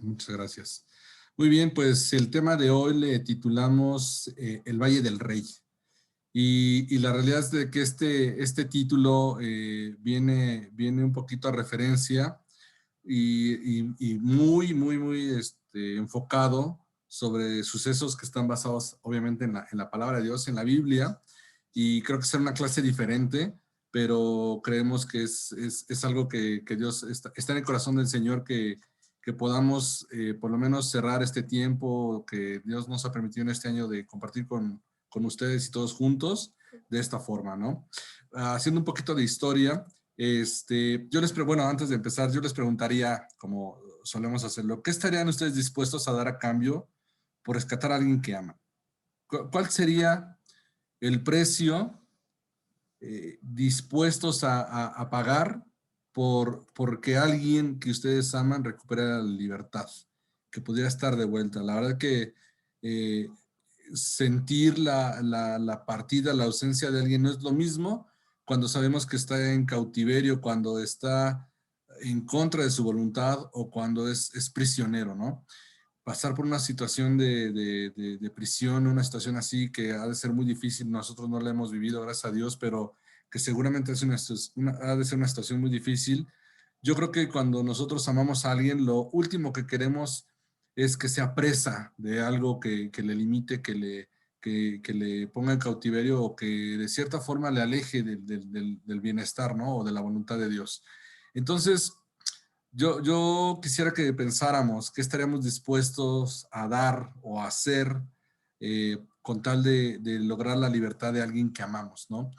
Muchas gracias. Muy bien, pues el tema de hoy le titulamos El Valle del Rey. Y la realidad es de que este título viene un poquito a referencia y muy enfocado sobre sucesos que están basados obviamente en la palabra de Dios, en la Biblia, y creo que será una clase diferente, pero creemos que es algo que Dios está en el corazón del Señor, que podamos por lo menos cerrar este tiempo que Dios nos ha permitido en este año de compartir con ustedes y todos juntos de esta forma, ¿no? Haciendo un poquito de historia, bueno, antes de empezar, yo les preguntaría, como solemos hacerlo, ¿qué estarían ustedes dispuestos a dar a cambio por rescatar a alguien que aman? ¿Cuál sería el precio dispuestos a pagar porque alguien que ustedes aman recupere la libertad, que pudiera estar de vuelta? La verdad que eh, sentir la partida, la ausencia de alguien no es lo mismo cuando sabemos que está en cautiverio, cuando está en contra de su voluntad o cuando es prisionero, ¿no? Pasar por una situación de prisión, una situación así que ha de ser muy difícil, nosotros no la hemos vivido, gracias a Dios, pero que seguramente ha de ser una situación muy difícil. Yo creo que cuando nosotros amamos a alguien, lo último que queremos es que sea presa de algo que le limite, que le ponga en cautiverio o que de cierta forma le aleje del bienestar, ¿no? O de la voluntad de Dios. Entonces, yo quisiera que pensáramos qué estaríamos dispuestos a dar o a hacer con tal de lograr la libertad de alguien que amamos, ¿no?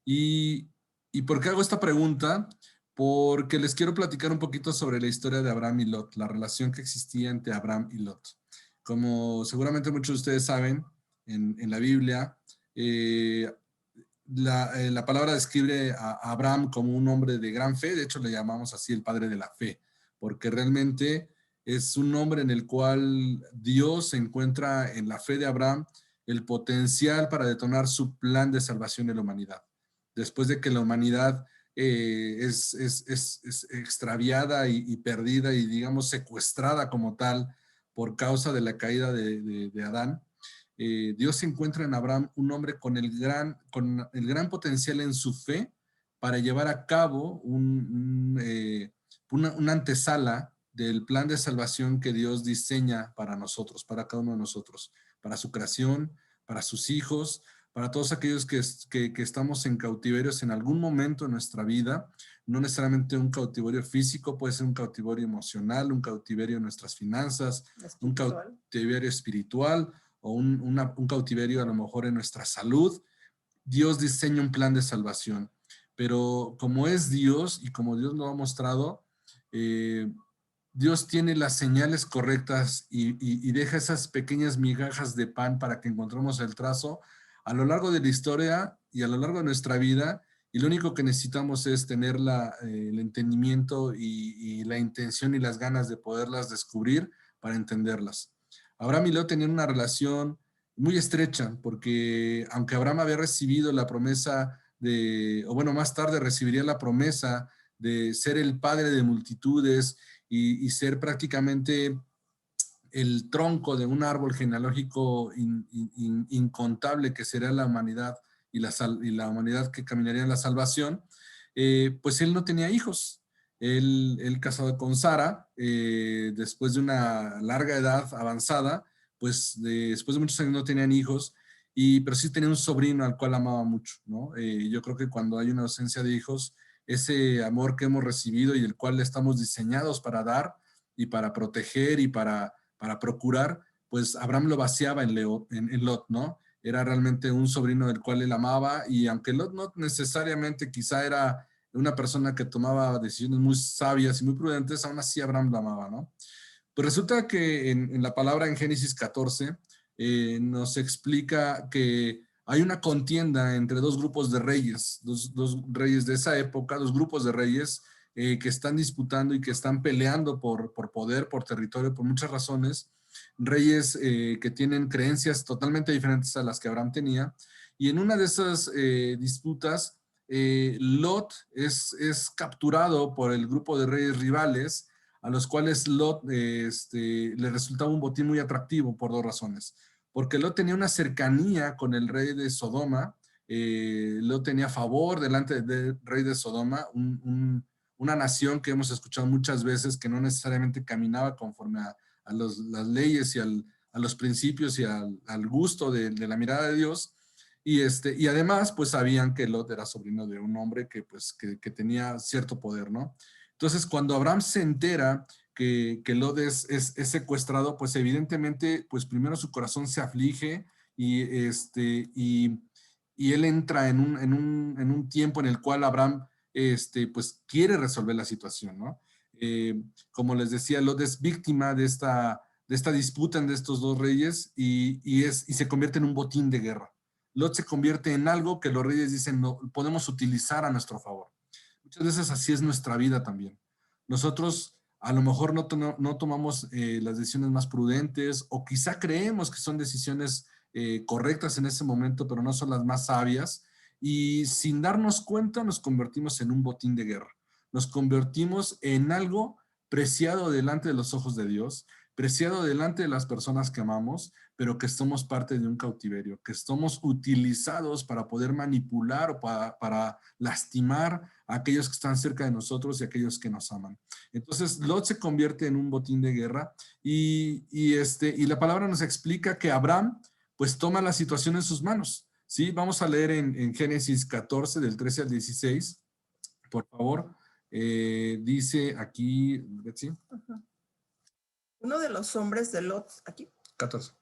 Y, ¿Y por qué hago esta pregunta? Porque les quiero platicar un poquito sobre la historia de Abraham y Lot, la relación que existía entre Abraham y Lot. Como seguramente muchos de ustedes saben, en la Biblia, eh, la palabra describe a Abraham como un hombre de gran fe, de hecho le llamamos así el padre de la fe, porque realmente es un hombre en el cual Dios encuentra en la fe de Abraham el potencial para detonar su plan de salvación de la humanidad. Después de que la humanidad es extraviada y perdida y digamos secuestrada como tal por causa de la caída de Adán, Dios encuentra en Abraham un hombre con el gran potencial en su fe para llevar a cabo una antesala del plan de salvación que Dios diseña para nosotros, para cada uno de nosotros, para su creación, para sus hijos, para todos aquellos que estamos en cautiverios en algún momento de nuestra vida, no necesariamente un cautiverio físico, puede ser un cautiverio emocional, un cautiverio en nuestras finanzas, un cautiverio espiritual, o un cautiverio a lo mejor en nuestra salud. Dios diseña un plan de salvación, pero como es Dios y como Dios lo ha mostrado, eh, Dios tiene las señales correctas y deja esas pequeñas migajas de pan para que encontremos el trazo a lo largo de la historia y a lo largo de nuestra vida, y lo único que necesitamos es tener el entendimiento y la intención y las ganas de poderlas descubrir para entenderlas. Abraham y Lot tenían una relación muy estrecha, porque aunque Abraham había recibido la promesa o bueno, más tarde recibiría la promesa de ser el padre de multitudes y ser prácticamente el tronco de un árbol genealógico incontable que sería la humanidad y la humanidad que caminaría en la salvación, pues él no tenía hijos. Él casado con Sara, después de una larga edad avanzada, pues después de muchos años no tenían hijos, pero sí tenía un sobrino al cual amaba mucho, ¿no? Yo creo que cuando hay una ausencia de hijos, ese amor que hemos recibido y el cual estamos diseñados para dar y para proteger y para procurar, pues Abraham lo vaciaba en Lot, ¿no? Era realmente un sobrino del cual él amaba, y aunque Lot no necesariamente quizá era una persona que tomaba decisiones muy sabias y muy prudentes, aún así Abraham lo amaba, ¿no? Pues resulta que en la palabra en Génesis 14 nos explica que hay una contienda entre dos grupos de reyes, dos reyes de esa época, dos grupos de reyes que están disputando y que están peleando por poder, por territorio, por muchas razones. Reyes que tienen creencias totalmente diferentes a las que Abraham tenía. Y en una de esas disputas, Lot es capturado por el grupo de reyes rivales a los cuales Lot le resultaba un botín muy atractivo por dos razones. Porque Lot tenía una cercanía con el rey de Sodoma, Lot tenía favor delante del rey de Sodoma, una nación que hemos escuchado muchas veces que no necesariamente caminaba conforme a las leyes y a los principios y al gusto de la mirada de Dios. Y además, pues sabían que Lot era sobrino de un hombre que tenía cierto poder, ¿no? Entonces, cuando Abraham se entera que Lot es secuestrado, pues evidentemente, pues primero su corazón se aflige y, y él entra en un tiempo en el cual Abraham pues quiere resolver la situación, ¿no? Como les decía, Lot es víctima de esta disputa entre estos dos reyes y se convierte en un botín de guerra. Lot se convierte en algo que los reyes dicen no podemos utilizar a nuestro favor. Muchas veces así es nuestra vida también. Nosotros a lo mejor no tomamos las decisiones más prudentes o quizá creemos que son decisiones correctas en ese momento, pero no son las más sabias y sin darnos cuenta nos convertimos en un botín de guerra. Nos convertimos en algo preciado delante de los ojos de Dios, preciado delante de las personas que amamos, pero que somos parte de un cautiverio, que somos utilizados para poder manipular o para lastimar a aquellos que están cerca de nosotros y a aquellos que nos aman. Entonces, Lot se convierte en un botín de guerra y la palabra nos explica que Abraham pues toma la situación en sus manos. ¿Sí? Vamos a leer en Génesis 14, del 13 al 16, por favor. Dice aquí, Betsy. Uno de los hombres de Lot, aquí. 14.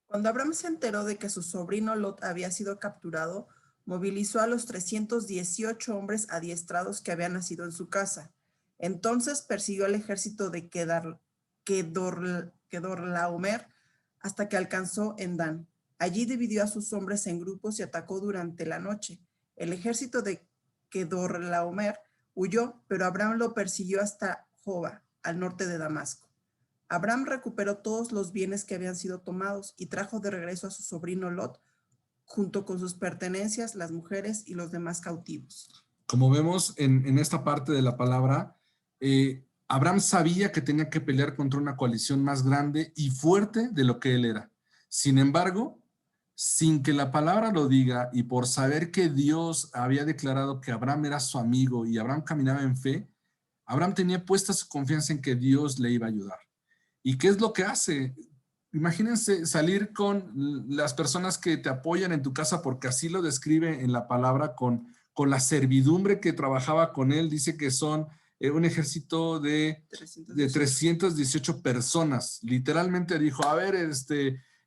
Cuando Abraham se enteró de que su sobrino Lot había sido capturado, movilizó a los 318 hombres adiestrados que habían nacido en su casa. Entonces persiguió al ejército de Kedorlaomer hasta que alcanzó en Dan. Allí dividió a sus hombres en grupos y atacó durante la noche. El ejército de Kedorlaomer huyó, pero Abraham lo persiguió hasta Joba, al norte de Damasco. Abraham recuperó todos los bienes que habían sido tomados y trajo de regreso a su sobrino Lot, junto con sus pertenencias, las mujeres y los demás cautivos. Como vemos en esta parte de la palabra, Abraham sabía que tenía que pelear contra una coalición más grande y fuerte de lo que él era. Sin embargo, sin que la palabra lo diga y por saber que Dios había declarado que Abraham era su amigo y Abraham caminaba en fe, Abraham tenía puesta su confianza en que Dios le iba a ayudar. ¿Y qué es lo que hace? Imagínense salir con las personas que te apoyan en tu casa, porque así lo describe en la palabra, con la servidumbre que trabajaba con él. Dice que son un ejército de 318 personas. Literalmente dijo, a ver,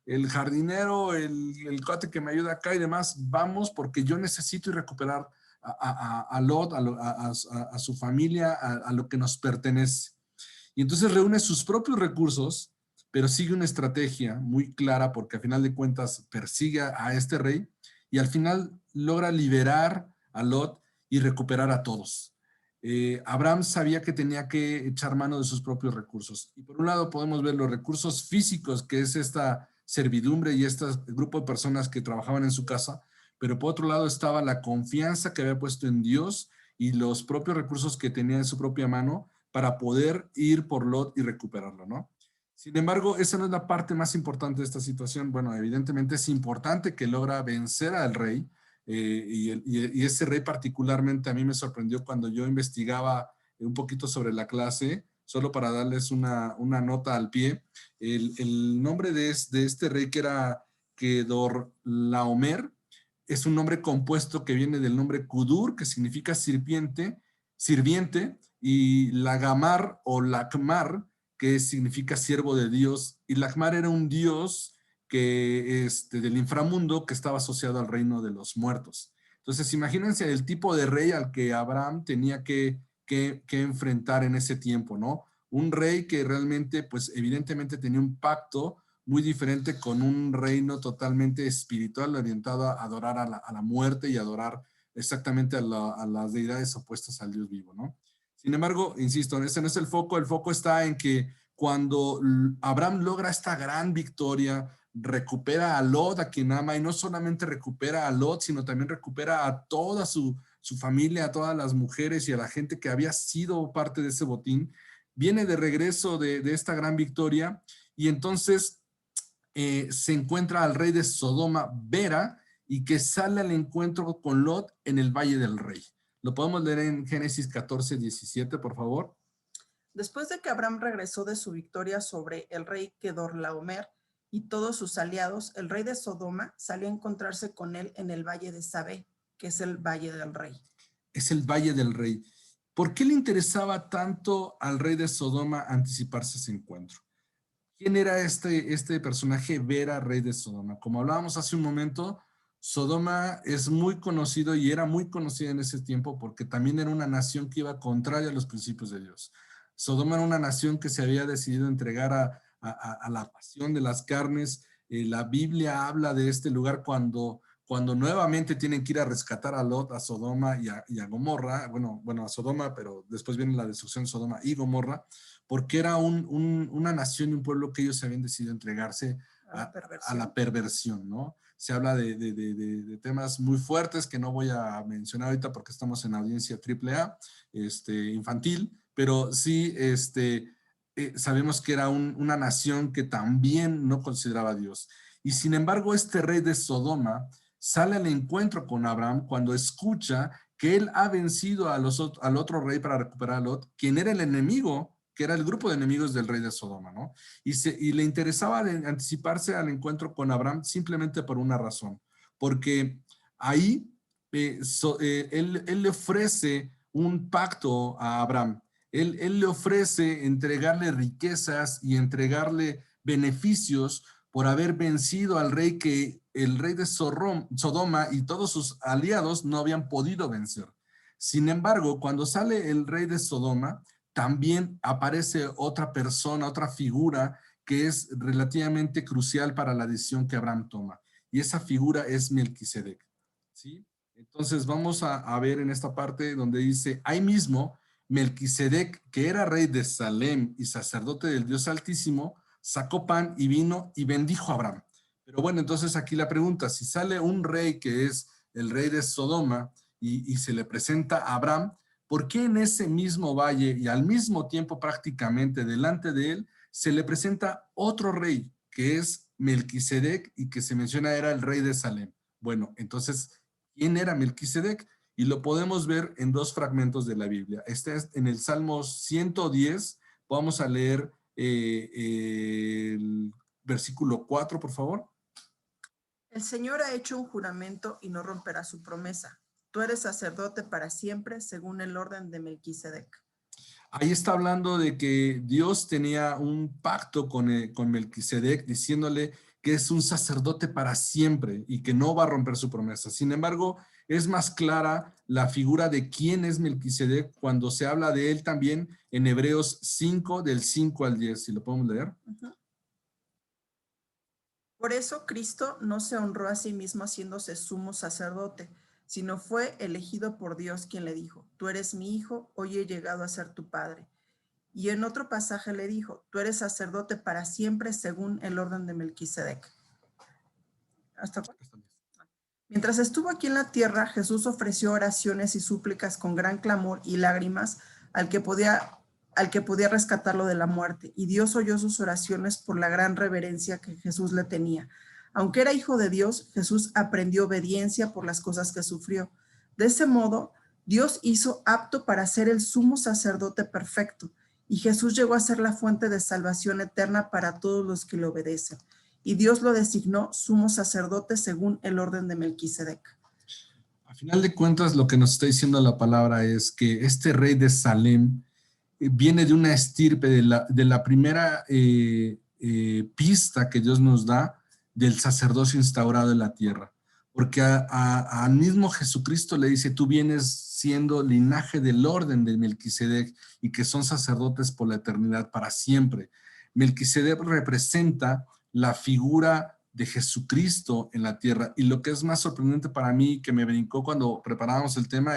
el jardinero, el cuate que me ayuda acá y demás, vamos porque yo necesito ir a recuperar a Lot, a su familia, a lo que nos pertenece. Y entonces reúne sus propios recursos, pero sigue una estrategia muy clara porque al final de cuentas persigue a este rey y al final logra liberar a Lot y recuperar a todos. Abraham sabía que tenía que echar mano de sus propios recursos. Y por un lado podemos ver los recursos físicos, que es esta servidumbre y este grupo de personas que trabajaban en su casa, pero por otro lado estaba la confianza que había puesto en Dios y los propios recursos que tenía en su propia mano para poder ir por Lot y recuperarlo, ¿no? Sin embargo, esa no es la parte más importante de esta situación. Bueno, evidentemente es importante que logra vencer al rey y ese rey particularmente a mí me sorprendió cuando yo investigaba un poquito sobre la clase, solo para darles una nota al pie. El nombre de este rey que era Kedorlaomer es un nombre compuesto que viene del nombre Kudur, que significa sirviente, y Lagamar o Lakmar, que significa siervo de Dios, y Lakmar era un dios del inframundo que estaba asociado al reino de los muertos. Entonces, imagínense el tipo de rey al que Abraham tenía que enfrentar en ese tiempo, ¿no? Un rey que realmente, pues evidentemente tenía un pacto muy diferente con un reino totalmente espiritual orientado a adorar a la muerte y adorar exactamente a las deidades opuestas al Dios vivo, ¿no? Sin embargo, insisto, ese no es el foco está en que cuando Abraham logra esta gran victoria, recupera a Lot, a quien ama, y no solamente recupera a Lot, sino también recupera a toda su familia, a todas las mujeres y a la gente que había sido parte de ese botín. viene de regreso de esta gran victoria y entonces se encuentra al rey de Sodoma, Bera, y que sale al encuentro con Lot en el Valle del Rey. Lo podemos leer en Génesis 14, 17, por favor. Después de que Abraham regresó de su victoria sobre el rey Kedorlaomer y todos sus aliados, el rey de Sodoma salió a encontrarse con él en el Valle de Sabé, que es el Valle del Rey. Es el Valle del Rey. ¿Por qué le interesaba tanto al rey de Sodoma anticiparse ese encuentro? ¿Quién era este personaje, Bera, rey de Sodoma? Como hablábamos hace un momento, Sodoma es muy conocido y era muy conocido en ese tiempo porque también era una nación que iba contraria a los principios de Dios. Sodoma era una nación que se había decidido entregar a la pasión de las carnes. La Biblia habla de este lugar cuando nuevamente tienen que ir a rescatar a Lot, a Sodoma y a Gomorra. Bueno, a Sodoma, pero después viene la destrucción de Sodoma y Gomorra, porque era una nación y un pueblo que ellos habían decidido entregarse a la perversión, ¿no? Se habla de temas muy fuertes que no voy a mencionar ahorita porque estamos en audiencia AAA, infantil, pero sí sabemos que era una nación que también no consideraba a Dios. Y sin embargo, este rey de Sodoma sale al encuentro con Abraham cuando escucha que él ha vencido al otro rey para recuperar a Lot, quien era el enemigo, que era el grupo de enemigos del rey de Sodoma, ¿no? Y le interesaba anticiparse al encuentro con Abraham simplemente por una razón, porque ahí él le ofrece un pacto a Abraham. Él le ofrece entregarle riquezas y entregarle beneficios por haber vencido al rey que el rey de Sodoma y todos sus aliados no habían podido vencer. Sin embargo, cuando sale el rey de Sodoma, también aparece otra persona, otra figura que es relativamente crucial para la decisión que Abraham toma. Y esa figura es Melquisedec, ¿sí? Entonces vamos a ver en esta parte donde dice, ahí mismo, Melquisedec, que era rey de Salem y sacerdote del Dios Altísimo, sacó pan y vino y bendijo a Abraham. Pero bueno, entonces aquí la pregunta, si sale un rey que es el rey de Sodoma y se le presenta a Abraham, ¿por qué en ese mismo valle y al mismo tiempo prácticamente delante de él se le presenta otro rey que es Melquisedec y que se menciona era el rey de Salem? Bueno, entonces, ¿quién era Melquisedec? Y lo podemos ver en dos fragmentos de la Biblia. Este es en el Salmo 110. Vamos a leer el versículo 4, por favor. El Señor ha hecho un juramento y no romperá su promesa. Tú eres sacerdote para siempre, según el orden de Melquisedec. Ahí está hablando de que Dios tenía un pacto con Melquisedec, diciéndole que es un sacerdote para siempre y que no va a romper su promesa. Sin embargo, es más clara la figura de quién es Melquisedec cuando se habla de él también en Hebreos 5, del 5 al 10. Si lo podemos leer. Por eso Cristo no se honró a sí mismo haciéndose sumo sacerdote, sino fue elegido por Dios quien le dijo, tú eres mi hijo, hoy he llegado a ser tu padre. Y en otro pasaje le dijo, tú eres sacerdote para siempre según el orden de Melquisedec. ¿Hasta cuándo? Mientras estuvo aquí en la tierra, Jesús ofreció oraciones y súplicas con gran clamor y lágrimas al que podía rescatarlo de la muerte, y Dios oyó sus oraciones por la gran reverencia que Jesús le tenía. Aunque era hijo de Dios, Jesús aprendió obediencia por las cosas que sufrió. De ese modo, Dios hizo apto para ser el sumo sacerdote perfecto, y Jesús llegó a ser la fuente de salvación eterna para todos los que le obedecen. Y Dios lo designó sumo sacerdote según el orden de Melquisedec. A final de cuentas, lo que nos está diciendo la palabra es que este rey de Salem viene de una estirpe de la primera pista que Dios nos da del sacerdocio instaurado en la tierra. Porque al mismo Jesucristo le dice, tú vienes siendo linaje del orden de Melquisedec y que son sacerdotes por la eternidad para siempre. Melquisedec representa la figura de Jesucristo en la tierra. Y lo que es más sorprendente para mí, que me brincó cuando preparábamos el tema,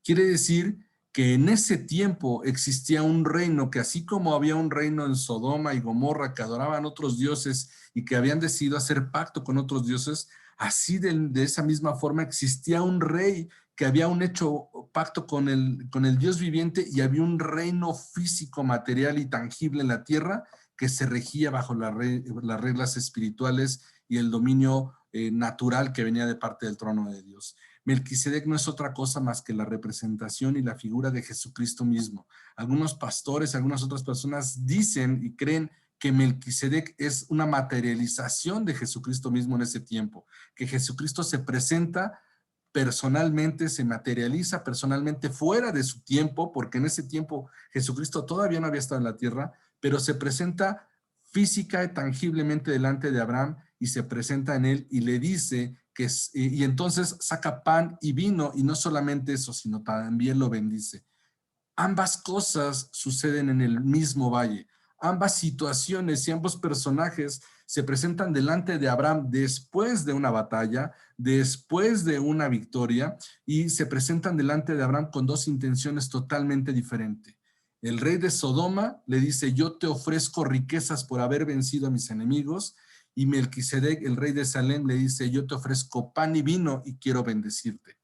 quiere decir que en ese tiempo existía un reino que así como había un reino en Sodoma y Gomorra que adoraban otros dioses y que habían decidido hacer pacto con otros dioses, así de esa misma forma existía un rey que había un hecho pacto con el Dios viviente y había un reino físico, material y tangible en la tierra que se regía bajo las reglas espirituales y el dominio natural que venía de parte del trono de Dios. Melquisedec no es otra cosa más que la representación y la figura de Jesucristo mismo. Algunos pastores, algunas otras personas dicen y creen que Melquisedec es una materialización de Jesucristo mismo en ese tiempo, que Jesucristo se presenta personalmente, se materializa personalmente fuera de su tiempo, porque en ese tiempo Jesucristo todavía no había estado en la tierra, pero se presenta física y tangiblemente delante de Abraham y se presenta en él y le dice que, y entonces saca pan y vino, y no solamente eso, sino también lo bendice. Ambas cosas suceden en el mismo valle. Ambas situaciones y ambos personajes se presentan delante de Abraham después de una batalla, después de una victoria, y se presentan delante de Abraham con dos intenciones totalmente diferentes. El rey de Sodoma le dice: yo te ofrezco riquezas por haber vencido a mis enemigos, y Melquisedec, el rey de Salem, le dice: yo te ofrezco pan y vino y quiero bendecirte.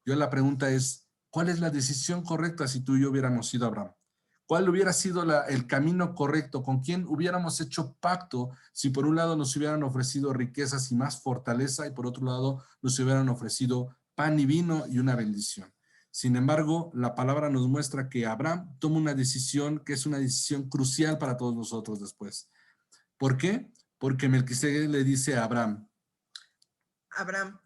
La pregunta es: ¿cuál es la decisión correcta si tú y yo hubiéramos sido Abraham? ¿Cuál hubiera sido el camino correcto? ¿Con quién hubiéramos hecho pacto si por un lado nos hubieran ofrecido riquezas y más fortaleza y por otro lado nos hubieran ofrecido pan y vino y una bendición? Sin embargo, la palabra nos muestra que Abraham toma una decisión que es una decisión crucial para todos nosotros después. ¿Por qué? Porque Melquisedec le dice a Abraham: Abraham,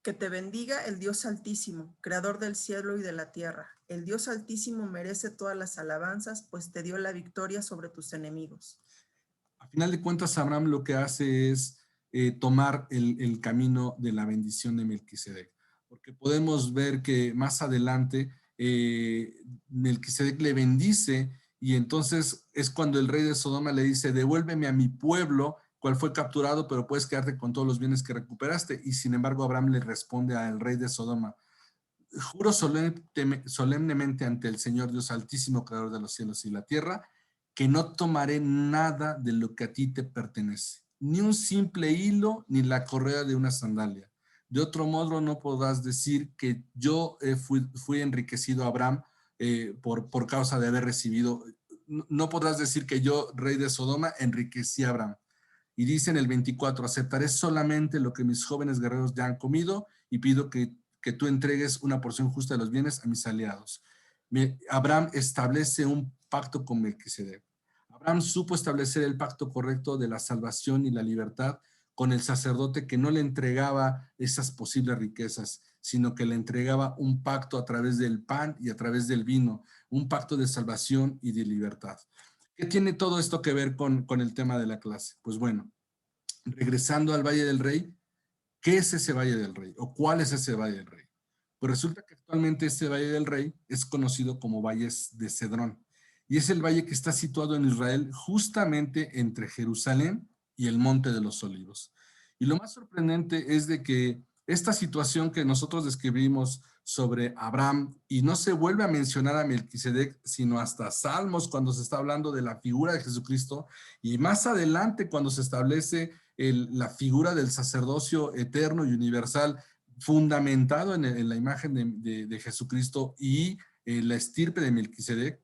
que te bendiga el Dios Altísimo, creador del cielo y de la tierra. El Dios Altísimo merece todas las alabanzas, pues te dio la victoria sobre tus enemigos. A final de cuentas, Abraham lo que hace es tomar el camino de la bendición de Melquisedec, porque podemos ver que más adelante Melquisedec le bendice, y entonces es cuando el rey de Sodoma le dice: devuélveme a mi pueblo, cual fue capturado, pero puedes quedarte con todos los bienes que recuperaste. Y sin embargo, Abraham le responde al rey de Sodoma: juro solemnemente ante el Señor Dios Altísimo, creador de los cielos y la tierra, que no tomaré nada de lo que a ti te pertenece, ni un simple hilo, ni la correa de una sandalia. De otro modo no podrás decir que yo fui enriquecido a Abraham por causa de haber recibido. No podrás decir que yo, rey de Sodoma, enriquecí a Abraham. Y dice en el 24: aceptaré solamente lo que mis jóvenes guerreros ya han comido, y pido que tú entregues una porción justa de los bienes a mis aliados. Abraham establece un pacto con Melquisedec. Abraham supo establecer el pacto correcto de la salvación y la libertad con el sacerdote, que no le entregaba esas posibles riquezas, sino que le entregaba un pacto a través del pan y a través del vino, un pacto de salvación y de libertad. ¿Qué tiene todo esto que ver con el tema de la clase? Pues bueno, regresando al Valle del Rey, ¿qué es ese Valle del Rey? ¿O cuál es ese Valle del Rey? Pues resulta que actualmente este Valle del Rey es conocido como Valles de Cedrón, y es el valle que está situado en Israel, justamente entre Jerusalén y el Monte de los Olivos. Y lo más sorprendente es de que esta situación que nosotros describimos sobre Abraham, y no se vuelve a mencionar a Melquisedec, sino hasta Salmos, cuando se está hablando de la figura de Jesucristo, y más adelante cuando se establece la figura del sacerdocio eterno y universal, fundamentado en la imagen de Jesucristo y la estirpe de Melquisedec,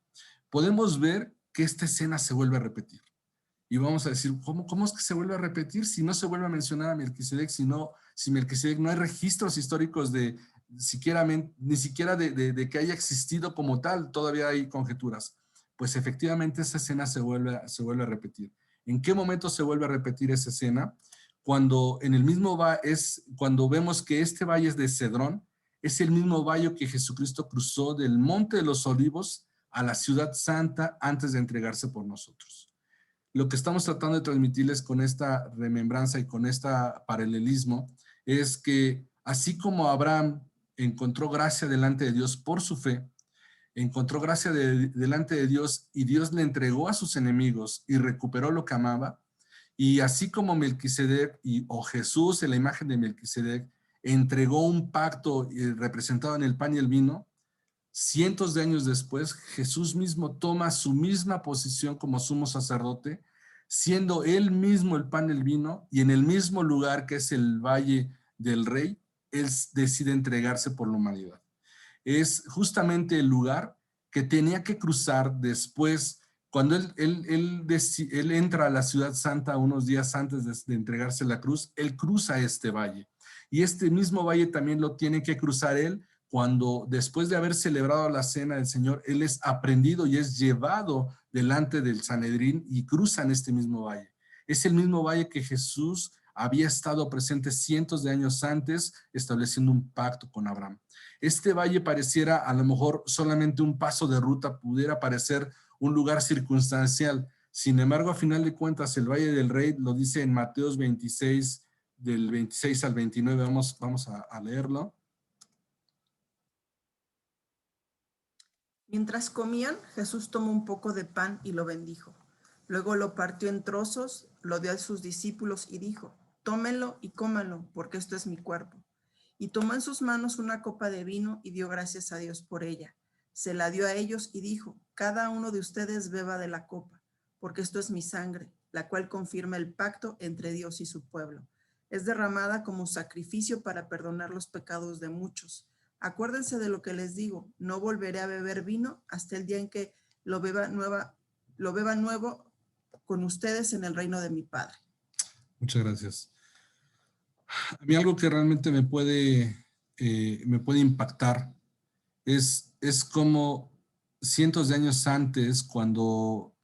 podemos ver que esta escena se vuelve a repetir. Y vamos a decir: ¿cómo es que se vuelve a repetir si no se vuelve a mencionar a Melquisedec? Si Melquisedec no hay registros históricos ni siquiera de que haya existido como tal, todavía hay conjeturas. Pues efectivamente esa escena se vuelve a repetir. ¿En qué momento se vuelve a repetir esa escena? Cuando cuando vemos que este valle de Cedrón es el mismo valle que Jesucristo cruzó del Monte de los Olivos a la Ciudad Santa antes de entregarse por nosotros. Lo que estamos tratando de transmitirles con esta remembranza y con este paralelismo es que así como Abraham encontró gracia delante de Dios por su fe, encontró gracia delante de Dios y Dios le entregó a sus enemigos y recuperó lo que amaba, y así como Melquisedec o Jesús en la imagen de Melquisedec entregó un pacto representado en el pan y el vino, cientos de años después, Jesús mismo toma su misma posición como sumo sacerdote, siendo él mismo el pan y el vino, y en el mismo lugar que es el Valle del Rey, Él decide entregarse por la humanidad. Es justamente el lugar que tenía que cruzar después, cuando él entra a la ciudad santa unos días antes de entregarse la cruz, él cruza este valle. Y este mismo valle también lo tiene que cruzar él cuando después de haber celebrado la cena del Señor, él es aprendido y es llevado delante del Sanedrín y cruzan este mismo valle. Es el mismo valle que Jesús había estado presente cientos de años antes, estableciendo un pacto con Abraham. Este valle pareciera a lo mejor solamente un paso de ruta, pudiera parecer un lugar circunstancial. Sin embargo, a final de cuentas, el Valle del Rey lo dice en Mateos 26, del 26 al 29. Vamos a leerlo. Mientras comían, Jesús tomó un poco de pan y lo bendijo. Luego lo partió en trozos, lo dio a sus discípulos y dijo, tómenlo y cómanlo, porque esto es mi cuerpo. Y tomó en sus manos una copa de vino y dio gracias a Dios por ella. Se la dio a ellos y dijo, cada uno de ustedes beba de la copa, porque esto es mi sangre, la cual confirma el pacto entre Dios y su pueblo. Es derramada como sacrificio para perdonar los pecados de muchos. Acuérdense de lo que les digo, no volveré a beber vino hasta el día en que lo beba nuevo con ustedes en el reino de mi Padre. Muchas gracias. A mí algo que realmente me puede impactar es como cientos de años antes, cuando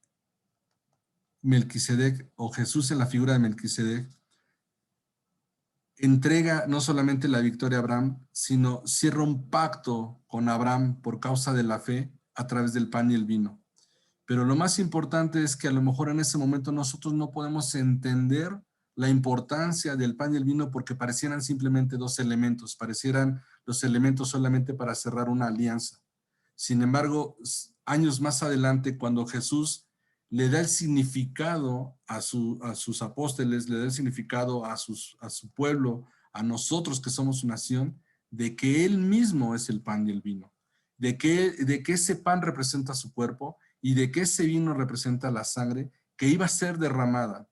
Melquisedec o Jesús en la figura de Melquisedec entrega no solamente la victoria a Abraham, sino cierra un pacto con Abraham por causa de la fe a través del pan y el vino. Pero lo más importante es que a lo mejor en ese momento nosotros no podemos entender la importancia del pan y el vino porque parecieran simplemente dos elementos, parecieran los elementos solamente para cerrar una alianza. Sin embargo, años más adelante, cuando Jesús le da el significado a sus apóstoles, le da el significado a su pueblo, a nosotros que somos su nación, de que Él mismo es el pan y el vino, de que ese pan representa su cuerpo y de que ese vino representa la sangre que iba a ser derramada.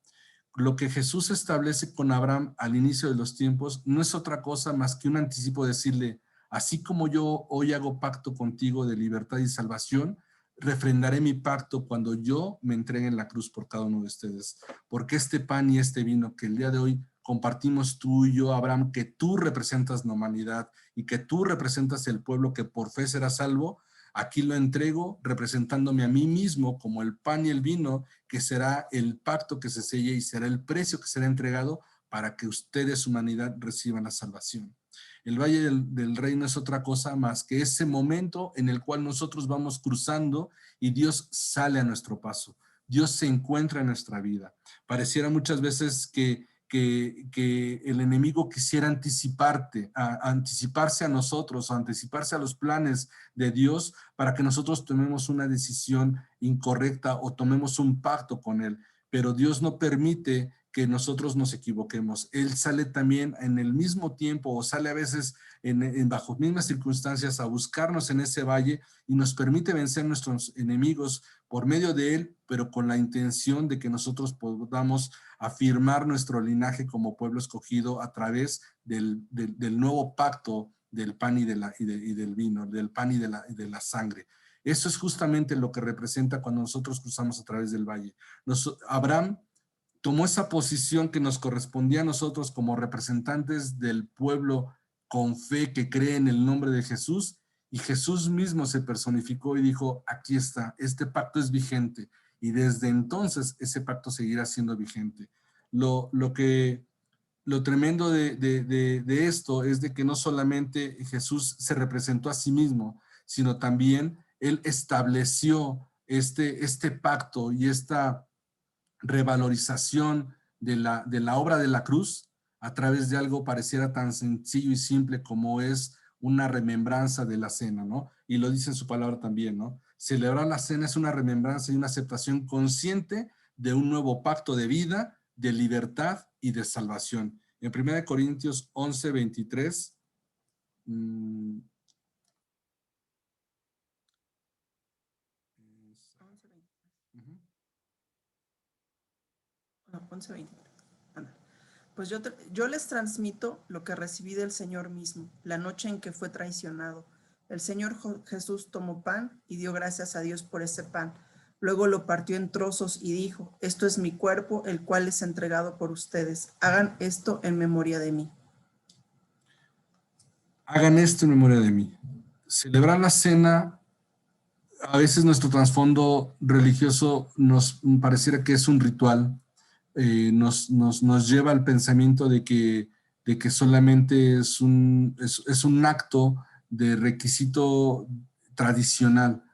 Lo que Jesús establece con Abraham al inicio de los tiempos no es otra cosa más que un anticipo de decirle, así como yo hoy hago pacto contigo de libertad y salvación, refrendaré mi pacto cuando yo me entregue en la cruz por cada uno de ustedes. Porque este pan y este vino que el día de hoy compartimos tú y yo, Abraham, que tú representas la humanidad y que tú representas el pueblo que por fe será salvo, aquí lo entrego representándome a mí mismo como el pan y el vino, que será el pacto que se selle y será el precio que será entregado para que ustedes, humanidad, reciban la salvación. El Valle del Rey no es otra cosa más que ese momento en el cual nosotros vamos cruzando y Dios sale a nuestro paso. Dios se encuentra en nuestra vida. Pareciera muchas veces que el enemigo quisiera anticiparse a nosotros, o anticiparse a los planes de Dios para que nosotros tomemos una decisión incorrecta o tomemos un pacto con Él. Pero Dios no permite que nosotros nos equivoquemos. Él sale también en el mismo tiempo o sale a veces bajo mismas circunstancias a buscarnos en ese valle y nos permite vencer nuestros enemigos por medio de Él, pero con la intención de que nosotros podamos afirmar nuestro linaje como pueblo escogido a través del nuevo pacto del pan y del vino, del pan y de la sangre. Eso es justamente lo que representa cuando nosotros cruzamos a través del valle. Abraham tomó esa posición que nos correspondía a nosotros como representantes del pueblo con fe que cree en el nombre de Jesús, y Jesús mismo se personificó y dijo, aquí está, este pacto es vigente, y desde entonces ese pacto seguirá siendo vigente. Lo tremendo de esto es de que no solamente Jesús se representó a sí mismo, sino también Él estableció este pacto y esta revalorización de la obra de la cruz a través de algo pareciera tan sencillo y simple como es una remembranza de la cena, ¿no? Y lo dice en su palabra también, ¿no? Celebrar la cena es una remembranza y una aceptación consciente de un nuevo pacto de vida, de libertad y de salvación. En 1 Corintios 11, 23, mmm, 11:20. Pues yo les transmito lo que recibí del Señor mismo, la noche en que fue traicionado. El Señor Jesús tomó pan y dio gracias a Dios por ese pan. Luego lo partió en trozos y dijo, esto es mi cuerpo, el cual es entregado por ustedes. Hagan esto en memoria de mí. Hagan esto en memoria de mí. Celebrar la cena, a veces nuestro trasfondo religioso nos pareciera que es un ritual, nos lleva al pensamiento de que solamente es un acto de requisito tradicional,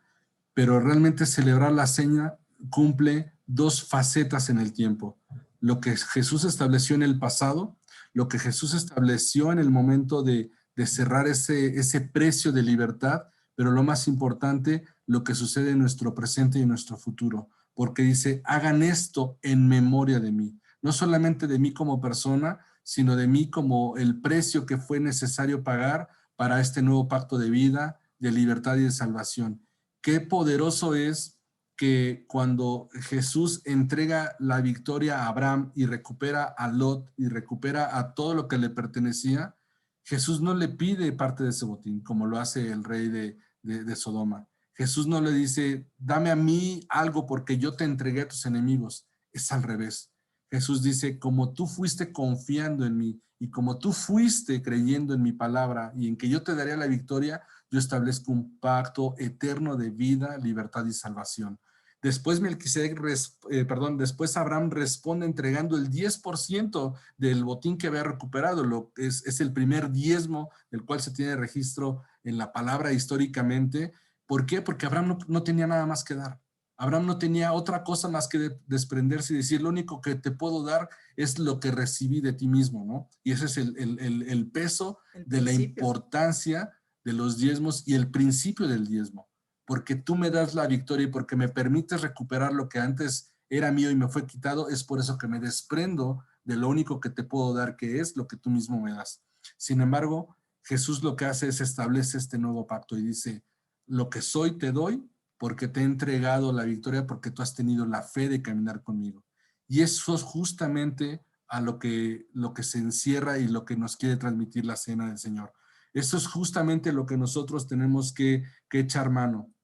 pero realmente celebrar la cena cumple dos facetas en el tiempo. Lo que Jesús estableció en el pasado, lo que Jesús estableció en el momento de cerrar ese precio de libertad, pero lo más importante, lo que sucede en nuestro presente y en nuestro futuro, porque dice, hagan esto en memoria de mí, no solamente de mí como persona, sino de mí como el precio que fue necesario pagar para este nuevo pacto de vida, de libertad y de salvación. Qué poderoso es que cuando Jesús entrega la victoria a Abraham y recupera a Lot y recupera a todo lo que le pertenecía, Jesús no le pide parte de ese botín, como lo hace el rey de Sodoma. Jesús no le dice, dame a mí algo porque yo te entregué a tus enemigos. Es al revés. Jesús dice, como tú fuiste confiando en mí y como tú fuiste creyendo en mi palabra y en que yo te daría la victoria, yo establezco un pacto eterno de vida, libertad y salvación. Después después Abraham responde entregando el 10% del botín que había recuperado. Es el primer diezmo del cual se tiene registro en la palabra históricamente. ¿Por qué? Porque Abraham no tenía nada más que dar. Abraham no tenía otra cosa más que desprenderse y decir, lo único que te puedo dar es lo que recibí de ti mismo, ¿no? Y ese es el peso de la importancia de los diezmos y el principio del diezmo, porque tú me das la victoria y porque me permites recuperar lo que antes era mío y me fue quitado, es por eso que me desprendo de lo único que te puedo dar, que es lo que tú mismo me das. Sin embargo, Jesús lo que hace es establece este nuevo pacto y dice, lo que soy te doy porque te he entregado la victoria, porque tú has tenido la fe de caminar conmigo. Y eso es justamente a lo que se encierra y lo que nos quiere transmitir la cena del Señor. Eso es justamente lo que nosotros tenemos que echar mano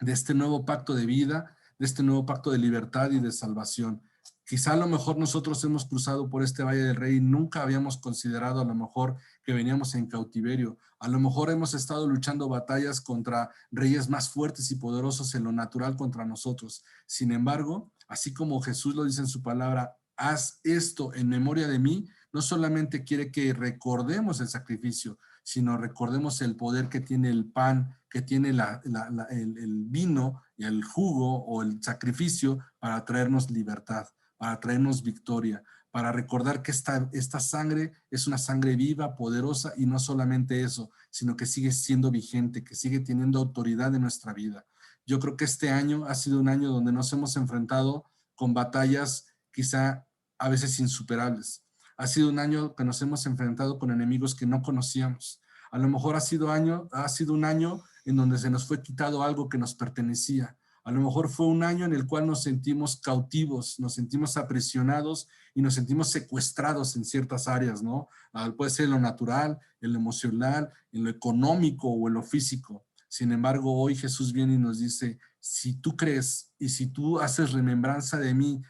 de este nuevo pacto de vida, de este nuevo pacto de libertad y de salvación. Quizá a lo mejor nosotros hemos cruzado por este Valle del Rey y nunca habíamos considerado a lo mejor que veníamos en cautiverio. A lo mejor hemos estado luchando batallas contra reyes más fuertes y poderosos en lo natural contra nosotros. Sin embargo, así como Jesús lo dice en su palabra, haz esto en memoria de mí, no solamente quiere que recordemos el sacrificio, sino recordemos el poder que tiene el pan, que tiene el vino y el jugo o el sacrificio para traernos libertad, para traernos victoria, para recordar que esta sangre es una sangre viva, poderosa y no solamente eso, sino que sigue siendo vigente, que sigue teniendo autoridad en nuestra vida. Yo creo que este año ha sido un año donde nos hemos enfrentado con batallas quizá a veces insuperables. Ha sido un año que nos hemos enfrentado con enemigos que no conocíamos. A lo mejor ha sido un año en donde se nos fue quitado algo que nos pertenecía. A lo mejor fue un año en el cual nos sentimos cautivos, nos sentimos aprisionados y nos sentimos secuestrados en ciertas áreas, ¿no? Puede ser en lo natural, en lo emocional, en lo económico o en lo físico. Sin embargo, hoy Jesús viene y nos dice, si tú crees y si tú haces remembranza de mí,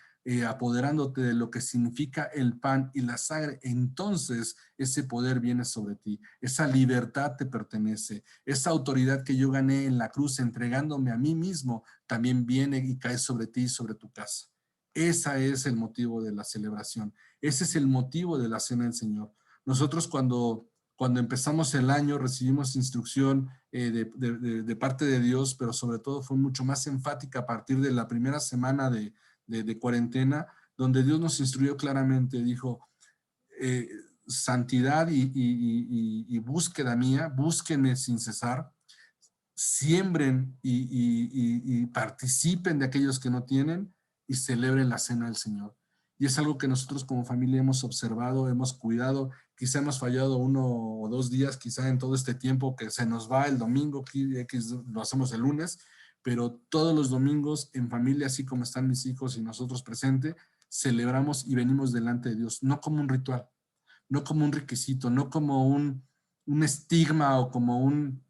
apoderándote de lo que significa el pan y la sangre, entonces ese poder viene sobre ti, esa libertad te pertenece, esa autoridad que yo gané en la cruz entregándome a mí mismo, también viene y cae sobre ti y sobre tu casa. Ese es el motivo de la celebración, ese es el motivo de la cena del Señor. Nosotros cuando empezamos el año recibimos instrucción de parte de Dios, pero sobre todo fue mucho más enfática a partir de la primera semana de cuarentena, donde Dios nos instruyó claramente, dijo, santidad y búsqueda mía, búsquenme sin cesar, siembren y participen de aquellos que no tienen y celebren la cena del Señor. Y es algo que nosotros como familia hemos observado, hemos cuidado, quizá hemos fallado 1 o 2 días, quizá en todo este tiempo que se nos va el domingo, que lo hacemos el lunes, pero todos los domingos en familia, así como están mis hijos y nosotros presentes, celebramos y venimos delante de Dios, no como un ritual, no como un requisito, no como un estigma o como un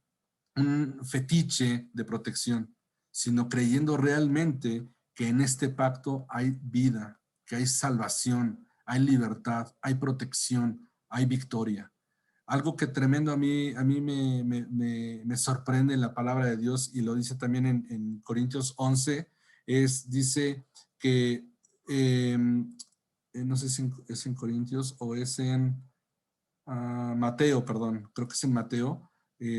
fetiche de protección, sino creyendo realmente que en este pacto hay vida, que hay salvación, hay libertad, hay protección, hay victoria. Algo que tremendo a mí me sorprende en la palabra de Dios, y lo dice también en Corintios 11, dice que, no sé si es en Corintios o es en Mateo, perdón, creo que es en Mateo,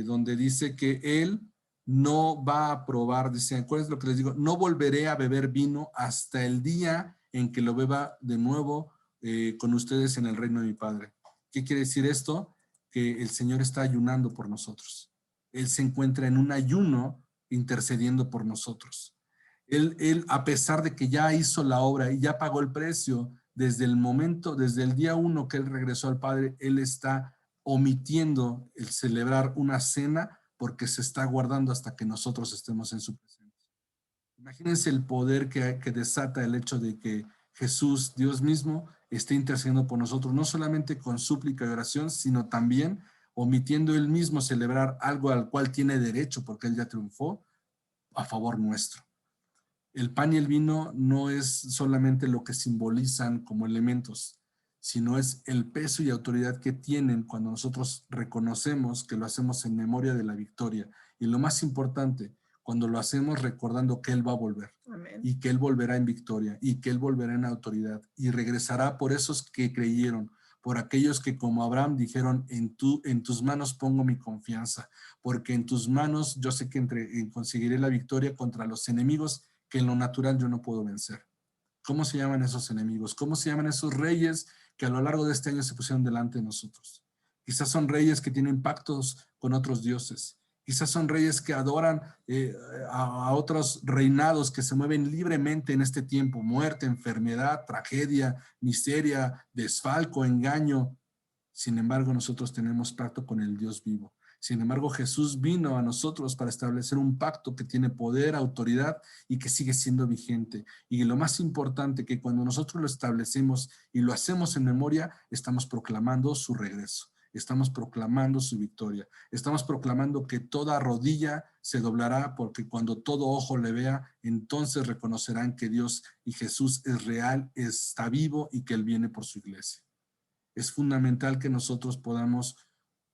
donde dice que él no va a probar, dice, ¿cuál es lo que les digo? No volveré a beber vino hasta el día en que lo beba de nuevo con ustedes en el reino de mi Padre. ¿Qué quiere decir esto? Que el Señor está ayunando por nosotros. Él se encuentra en un ayuno intercediendo por nosotros. Él, a pesar de que ya hizo la obra y ya pagó el precio, desde el momento, desde el día 1 que él regresó al Padre, él está omitiendo el celebrar una cena porque se está guardando hasta que nosotros estemos en su presencia. Imagínense el poder que desata el hecho de que Jesús, Dios mismo, esté intercediendo por nosotros, no solamente con súplica y oración, sino también omitiendo él mismo celebrar algo al cual tiene derecho porque él ya triunfó a favor nuestro. El pan y el vino no es solamente lo que simbolizan como elementos, sino es el peso y autoridad que tienen cuando nosotros reconocemos que lo hacemos en memoria de la victoria. Y lo más importante, cuando lo hacemos recordando que Él va a volver. Amén. Y que Él volverá en victoria y que Él volverá en autoridad y regresará por esos que creyeron, por aquellos que como Abraham dijeron, en tus manos pongo mi confianza, porque en tus manos yo sé que conseguiré la victoria contra los enemigos que en lo natural yo no puedo vencer. ¿Cómo se llaman esos enemigos? ¿Cómo se llaman esos reyes que a lo largo de este año se pusieron delante de nosotros? Quizás son reyes que tienen pactos con otros dioses. Quizás son reyes que adoran a otros reinados que se mueven libremente en este tiempo. Muerte, enfermedad, tragedia, miseria, desfalco, engaño. Sin embargo, nosotros tenemos pacto con el Dios vivo. Sin embargo, Jesús vino a nosotros para establecer un pacto que tiene poder, autoridad y que sigue siendo vigente. Y lo más importante, que cuando nosotros lo establecemos y lo hacemos en memoria, estamos proclamando su regreso. Estamos proclamando su victoria. Estamos proclamando que toda rodilla se doblará, porque cuando todo ojo le vea, entonces reconocerán que Dios y Jesús es real, está vivo y que Él viene por su iglesia. Es fundamental que nosotros podamos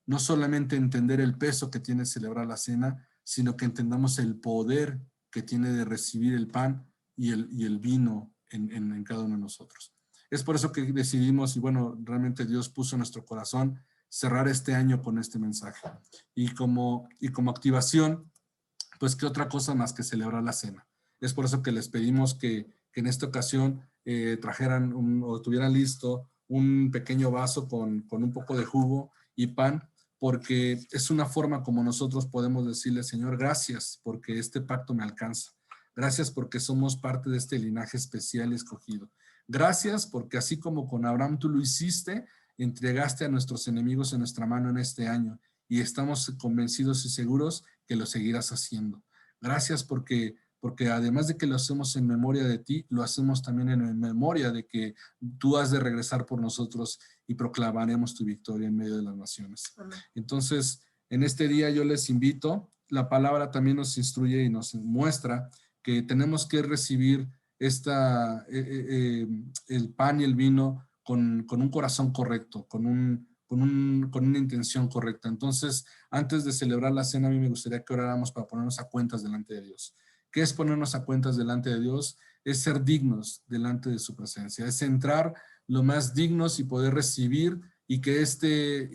no solamente entender el peso que tiene celebrar la cena, sino que entendamos el poder que tiene de recibir el pan y el vino en cada uno de nosotros. Es por eso que decidimos, y bueno, realmente Dios puso en nuestro corazón cerrar este año con este mensaje. Y como activación, pues qué otra cosa más que celebrar la cena. Es por eso que les pedimos que en esta ocasión trajeran o tuvieran listo un pequeño vaso con un poco de jugo y pan, porque es una forma como nosotros podemos decirle, Señor, gracias porque este pacto me alcanza. Gracias porque somos parte de este linaje especial y escogido. Gracias porque así como con Abraham tú lo hiciste, entregaste a nuestros enemigos en nuestra mano en este año y estamos convencidos y seguros que lo seguirás haciendo. Gracias porque además de que lo hacemos en memoria de ti, lo hacemos también en memoria de que tú has de regresar por nosotros y proclamaremos tu victoria en medio de las naciones. Amén. Entonces, en este día yo les invito, la palabra también nos instruye y nos muestra que tenemos que recibir el pan y el vino con un corazón correcto, con una intención correcta. Entonces, antes de celebrar la cena, a mí me gustaría que oráramos para ponernos a cuentas delante de Dios. ¿Qué es ponernos a cuentas delante de Dios? Es ser dignos delante de su presencia, es entrar lo más dignos y poder recibir y que este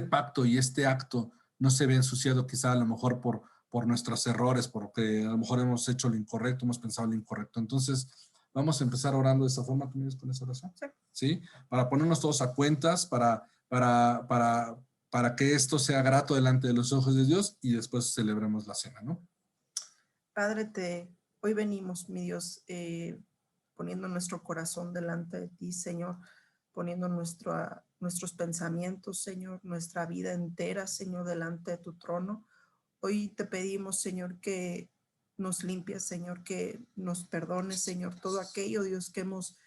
pacto y este acto no se vea ensuciado quizá a lo mejor por nuestros errores, porque a lo mejor hemos hecho lo incorrecto, hemos pensado lo incorrecto. Entonces, vamos a empezar orando de esa forma. ¿Tú me ayudas con esa oración? Sí. ¿Sí? Para ponernos todos a cuentas, para que esto sea grato delante de los ojos de Dios y después celebremos la cena, ¿no? Padre, hoy venimos, mi Dios, poniendo nuestro corazón delante de ti, Señor, poniendo nuestros pensamientos, Señor, nuestra vida entera, Señor, delante de tu trono. Hoy te pedimos, Señor, que nos limpies, Señor, que nos perdones, Señor, todo aquello, Dios, que hemos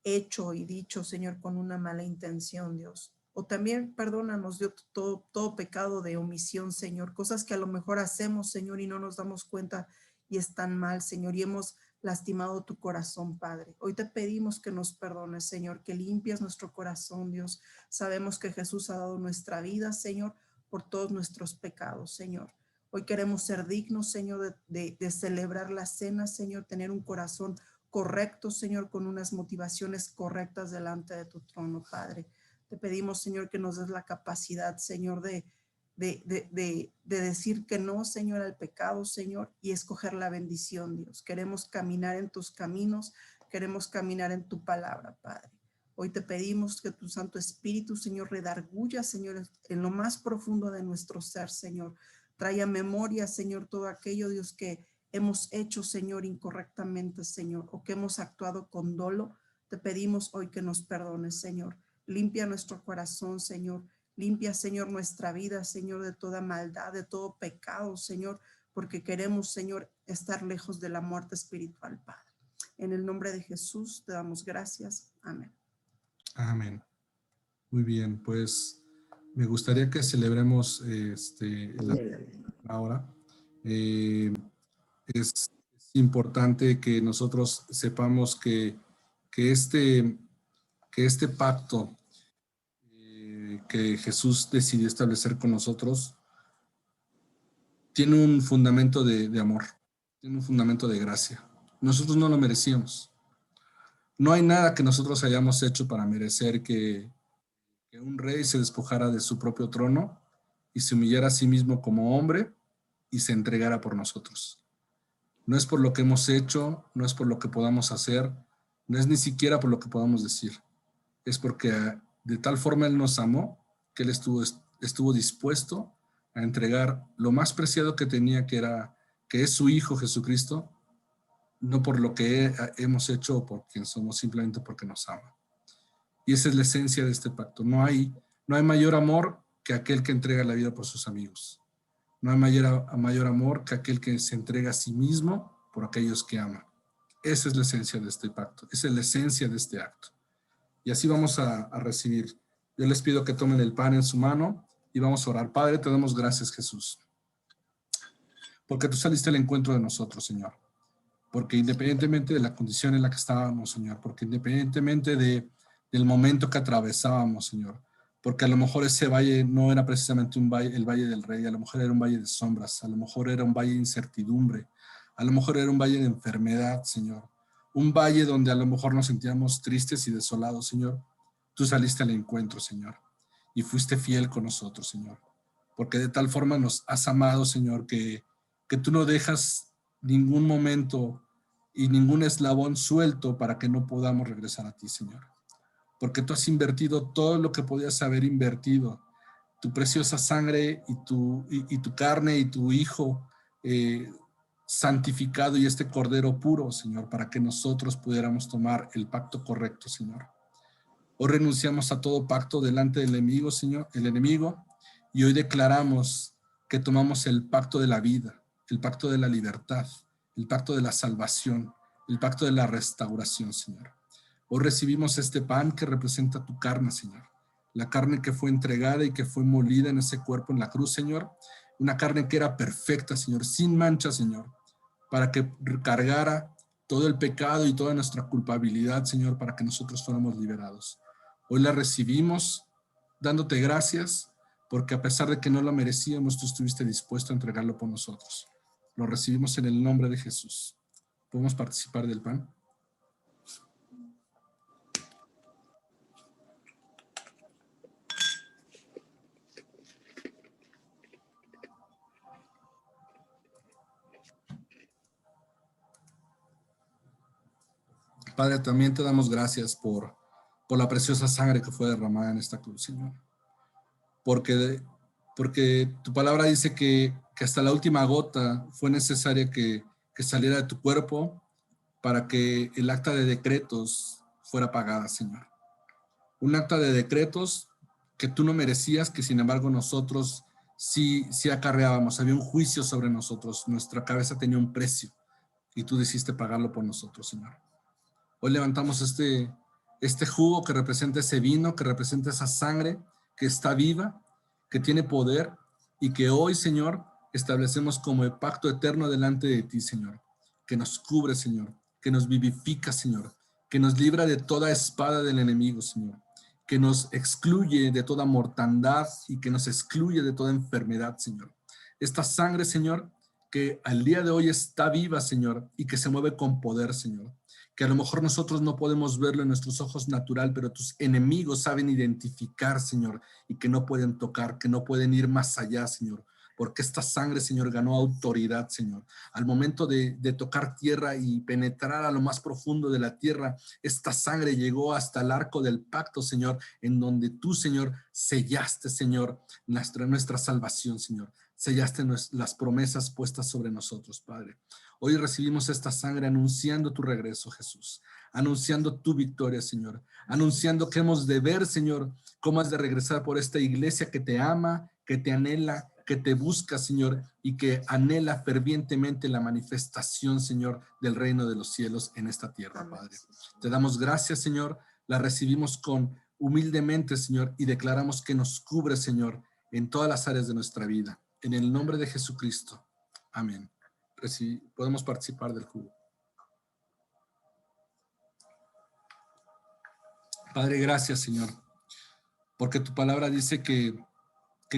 hecho y dicho, Señor, con una mala intención, Dios. O también perdónanos, Dios, todo pecado de omisión, Señor, cosas que a lo mejor hacemos, Señor, y no nos damos cuenta y están mal, Señor, y hemos lastimado tu corazón, Padre. Hoy te pedimos que nos perdones, Señor, que limpies nuestro corazón, Dios. Sabemos que Jesús ha dado nuestra vida, Señor, por todos nuestros pecados, Señor. Hoy queremos ser dignos, Señor, de celebrar la cena, Señor, tener un corazón correcto, Señor, con unas motivaciones correctas delante de tu trono, Padre. Te pedimos, Señor, que nos des la capacidad, Señor, de decir que no, Señor, al pecado, Señor, y escoger la bendición, Dios. Queremos caminar en tus caminos, queremos caminar en tu palabra, Padre. Hoy te pedimos que tu Santo Espíritu, Señor, redarguya, Señor, en lo más profundo de nuestro ser, Señor. Trae a memoria, Señor, todo aquello, Dios, que hemos hecho, Señor, incorrectamente, Señor, o que hemos actuado con dolo. Te pedimos hoy que nos perdones, Señor. Limpia nuestro corazón, Señor. Limpia, Señor, nuestra vida, Señor, de toda maldad, de todo pecado, Señor, porque queremos, Señor, estar lejos de la muerte espiritual, Padre. En el nombre de Jesús te damos gracias. Amén. Amén. Muy bien, pues me gustaría que celebremos ahora. Es importante que nosotros sepamos que este pacto que Jesús decidió establecer con nosotros tiene un fundamento de amor, tiene un fundamento de gracia. Nosotros no lo merecíamos. No hay nada que nosotros hayamos hecho para merecer que un rey se despojara de su propio trono y se humillara a sí mismo como hombre y se entregara por nosotros. No es por lo que hemos hecho, no es por lo que podamos hacer, no es ni siquiera por lo que podamos decir. Es porque de tal forma Él nos amó que Él estuvo dispuesto a entregar lo más preciado que tenía, que es su Hijo Jesucristo, no por lo que hemos hecho o por quien somos, simplemente porque nos ama. Y esa es la esencia de este pacto. No hay mayor amor que aquel que entrega la vida por sus amigos. No hay mayor amor que aquel que se entrega a sí mismo por aquellos que ama. Esa es la esencia de este pacto. Esa es la esencia de este acto. Y así vamos a recibir. Yo les pido que tomen el pan en su mano y vamos a orar. Padre, te damos gracias, Jesús, porque tú saliste al encuentro de nosotros, Señor. Porque independientemente de la condición en la que estábamos, Señor, porque independientemente del momento que atravesábamos, Señor, porque a lo mejor ese valle no era precisamente un valle, el Valle del Rey, a lo mejor era un valle de sombras, a lo mejor era un valle de incertidumbre, a lo mejor era un valle de enfermedad, Señor, un valle donde a lo mejor nos sentíamos tristes y desolados, Señor. Tú saliste al encuentro, Señor, y fuiste fiel con nosotros, Señor, porque de tal forma nos has amado, Señor, que tú no dejas ningún momento y ningún eslabón suelto para que no podamos regresar a ti, Señor. Porque tú has invertido todo lo que podías haber invertido, tu preciosa sangre y tu carne y tu Hijo santificado y este Cordero puro, Señor, para que nosotros pudiéramos tomar el pacto correcto, Señor. Hoy renunciamos a todo pacto delante del enemigo, Señor, el enemigo, y hoy declaramos que tomamos el pacto de la vida, el pacto de la libertad, el pacto de la salvación, el pacto de la restauración, Señor. Hoy recibimos este pan que representa tu carne, Señor. La carne que fue entregada y que fue molida en ese cuerpo en la cruz, Señor. Una carne que era perfecta, Señor, sin mancha, Señor, para que cargara todo el pecado y toda nuestra culpabilidad, Señor, para que nosotros fuéramos liberados. Hoy la recibimos dándote gracias, porque a pesar de que no lo merecíamos, tú estuviste dispuesto a entregarlo por nosotros. Lo recibimos en el nombre de Jesús. ¿Podemos participar del pan? Padre, también te damos gracias por la preciosa sangre que fue derramada en esta cruz, Señor. Porque tu palabra dice que hasta la última gota fue necesaria que saliera de tu cuerpo para que el acta de decretos fuera pagada, Señor. Un acta de decretos que tú no merecías, que sin embargo nosotros sí acarreábamos. Había un juicio sobre nosotros. Nuestra cabeza tenía un precio. y tú decidiste pagarlo por nosotros, Señor. Hoy levantamos este jugo que representa ese vino, que representa esa sangre que está viva, que tiene poder y que hoy, Señor, establecemos como el pacto eterno delante de ti, Señor, que nos cubre, Señor, que nos vivifica, Señor, que nos libra de toda espada del enemigo, Señor, que nos excluye de toda mortandad y que nos excluye de toda enfermedad, Señor. Esta sangre, Señor, que al día de hoy está viva, Señor, y que se mueve con poder, Señor, que a lo mejor nosotros no podemos verlo en nuestros ojos natural, pero tus enemigos saben identificar, Señor, y que no pueden tocar, que no pueden ir más allá, Señor, porque esta sangre, Señor, ganó autoridad, Señor. Al momento de tocar tierra y penetrar a lo más profundo de la tierra, esta sangre llegó hasta el arco del pacto, Señor, en donde tú, Señor, sellaste, Señor, nuestra salvación, Señor. Sellaste las promesas puestas sobre nosotros, Padre. Hoy recibimos esta sangre anunciando tu regreso, Jesús, anunciando tu victoria, Señor, anunciando que hemos de ver, Señor, cómo has de regresar por esta iglesia que te ama, que te anhela, que te busca, Señor, y que anhela fervientemente la manifestación, Señor, del reino de los cielos en esta tierra, Padre. Te damos gracias, Señor, la recibimos con humildemente, Señor, y declaramos que nos cubre, Señor, en todas las áreas de nuestra vida. En el nombre de Jesucristo. Amén. Podemos participar del jugo. Padre, gracias, Señor, porque tu palabra dice que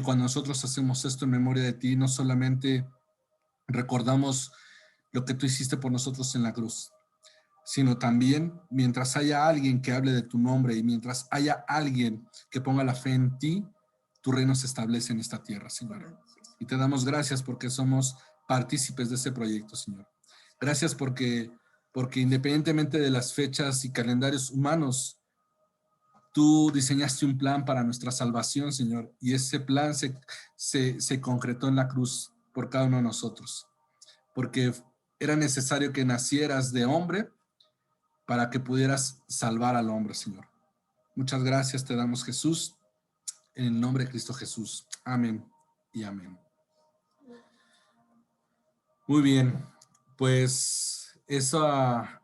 cuando nosotros hacemos esto en memoria de ti, no solamente recordamos lo que tú hiciste por nosotros en la cruz, sino también mientras haya alguien que hable de tu nombre y mientras haya alguien que ponga la fe en ti, tu reino se establece en esta tierra, Señor. Y te damos gracias porque somos partícipes de ese proyecto, Señor. Gracias porque independientemente de las fechas y calendarios humanos, tú diseñaste un plan para nuestra salvación, Señor, y ese plan se concretó en la cruz por cada uno de nosotros, porque era necesario que nacieras de hombre para que pudieras salvar al hombre, Señor. Muchas gracias te damos, Jesús, en el nombre de Cristo Jesús. Amén y amén. Muy bien, pues esa